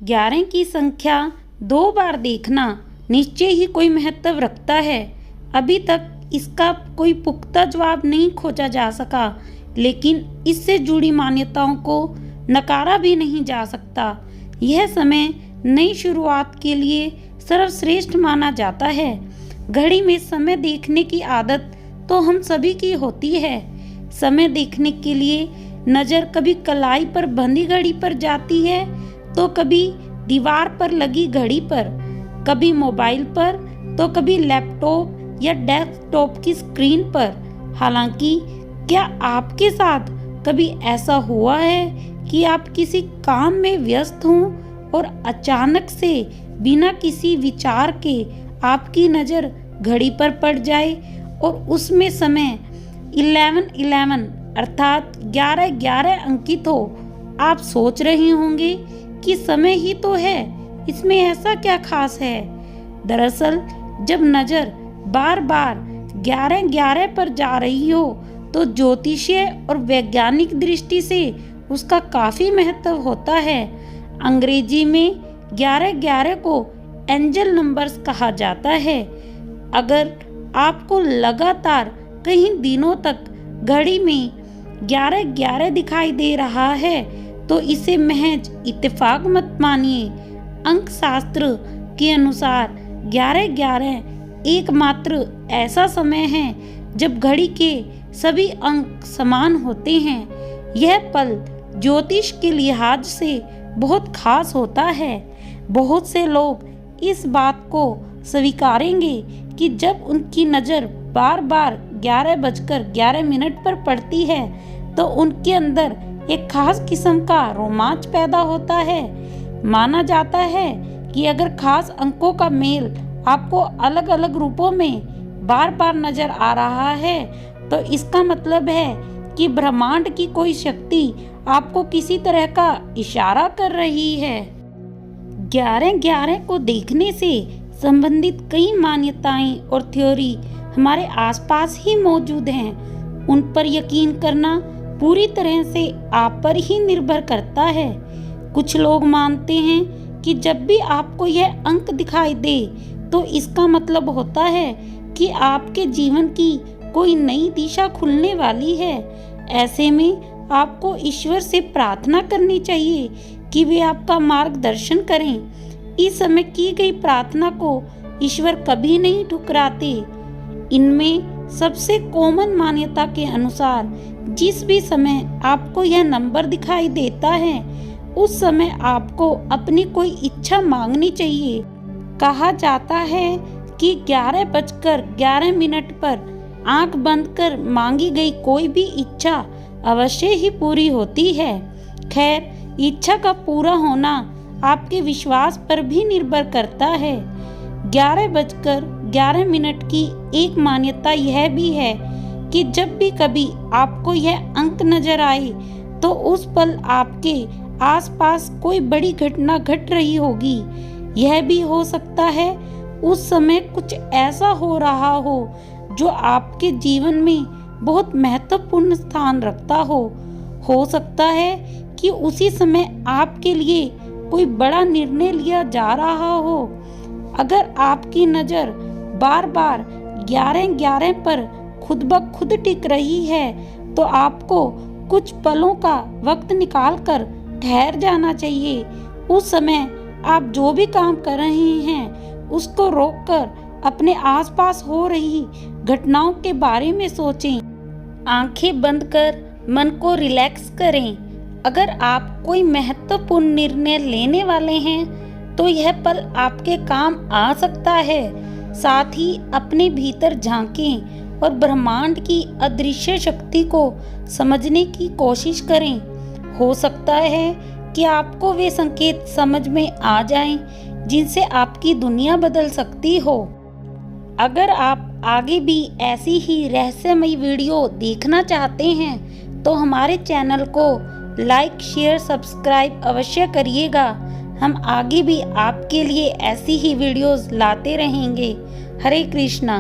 11 की संख्या 2 बार देखना निश्चय ही कोई महत्व रखता है। अभी तक इसका कोई पुख्ता जवाब नहीं खोजा जा सका, लेकिन इससे जुड़ी मान्यताओं को नकारा भी नहीं जा सकता। यह समय नई शुरुआत के लिए सर्वश्रेष्ठ माना जाता है। घड़ी में समय देखने की आदत तो हम सभी की होती है। समय देखने के लिए नज़र कभी कलाई पर बंधी घड़ी पर जाती है, तो कभी दीवार पर लगी घड़ी पर, कभी मोबाइल पर, तो कभी लैपटॉप या डेस्कटॉप की स्क्रीन पर। हालांकि क्या आपके साथ कभी ऐसा हुआ है कि आप किसी काम में व्यस्त हों और अचानक से बिना किसी विचार के आपकी नज़र घड़ी पर पड़ जाए और उसमें समय 11:11 अर्थात 11:11 अंकित हो? आप सोच रहे होंगे कि समय ही तो है, इसमें ऐसा क्या खास है। दरअसल जब नज़र बार बार 11:11 पर जा रही हो तो ज्योतिषीय और वैज्ञानिक दृष्टि से उसका काफ़ी महत्व होता है। अंग्रेजी में 11:11 को एंजल नंबर्स कहा जाता है। अगर आपको लगातार कई दिनों तक घड़ी में 11:11 दिखाई दे रहा है तो इसे महज इत्तेफाक मत मानिए। अंक शास्त्र के अनुसार 11:11 एकमात्र ऐसा समय है जब घड़ी के सभी अंक समान होते हैं। यह पल ज्योतिष के लिहाज से बहुत खास होता है। बहुत से लोग इस बात को स्वीकारेंगे कि जब उनकी नज़र बार बार 11:11 पर पड़ती है तो उनके अंदर एक खास किस्म का रोमांच पैदा होता है। माना जाता है कि अगर खास अंकों का मेल आपको अलग अलग रूपों में बार बार नजर आ रहा है तो इसका मतलब है कि ब्रह्मांड की कोई शक्ति आपको किसी तरह का इशारा कर रही है। 11:11 को देखने से संबंधित कई मान्यताएं और थ्योरी हमारे आसपास ही मौजूद हैं। उन पर यकीन करना पूरी तरह से आप पर ही निर्भर करता है। कुछ लोग मानते हैं कि जब भी आपको यह अंक दिखाई दे तो इसका मतलब होता है कि आपके जीवन की कोई नई दिशा खुलने वाली है। ऐसे में आपको ईश्वर से प्रार्थना करनी चाहिए कि वे आपका मार्गदर्शन करें। इस समय की गई प्रार्थना को ईश्वर कभी नहीं ठुकराते। इनमें सबसे कॉमन मान्यता के अनुसार जिस भी समय आपको यह नंबर दिखाई देता है उस समय आपको अपनी कोई इच्छा मांगनी चाहिए। कहा जाता है कि 11:11 पर आंख बंद कर मांगी गई कोई भी इच्छा अवश्य ही पूरी होती है। खैर, इच्छा का पूरा होना आपके विश्वास पर भी निर्भर करता है। 11:11 की एक मान्यता यह भी है कि जब भी कभी आपको यह अंक नजर आए तो उस पल आपके आसपास कोई बड़ी घटना घट रही होगी। यह भी हो सकता है उस समय कुछ ऐसा हो रहा हो जो आपके जीवन में बहुत महत्वपूर्ण स्थान रखता हो। हो सकता है कि उसी समय आपके लिए कोई बड़ा निर्णय लिया जा रहा हो। अगर आपकी नज़र बार बार 11:11 पर खुद ब खुद टिक रही है तो आपको कुछ पलों का वक्त निकालकर ठहर जाना चाहिए। उस समय आप जो भी काम कर रहे हैं उसको रोककर अपने आसपास हो रही घटनाओं के बारे में सोचें। आंखें बंद कर मन को रिलैक्स करें। अगर आप कोई महत्वपूर्ण निर्णय लेने वाले हैं तो यह पल आपके काम आ सकता है। साथ ही अपने भीतर झांकें और ब्रह्मांड की अदृश्य शक्ति को समझने की कोशिश करें। हो सकता है कि आपको वे संकेत समझ में आ जाएं जिनसे आपकी दुनिया बदल सकती हो। अगर आप आगे भी ऐसी ही रहस्यमयी वीडियो देखना चाहते हैं तो हमारे चैनल को लाइक, शेयर, सब्सक्राइब अवश्य करिएगा। हम आगे भी आपके लिए ऐसी ही वीडियोस लाते रहेंगे। हरे कृष्णा।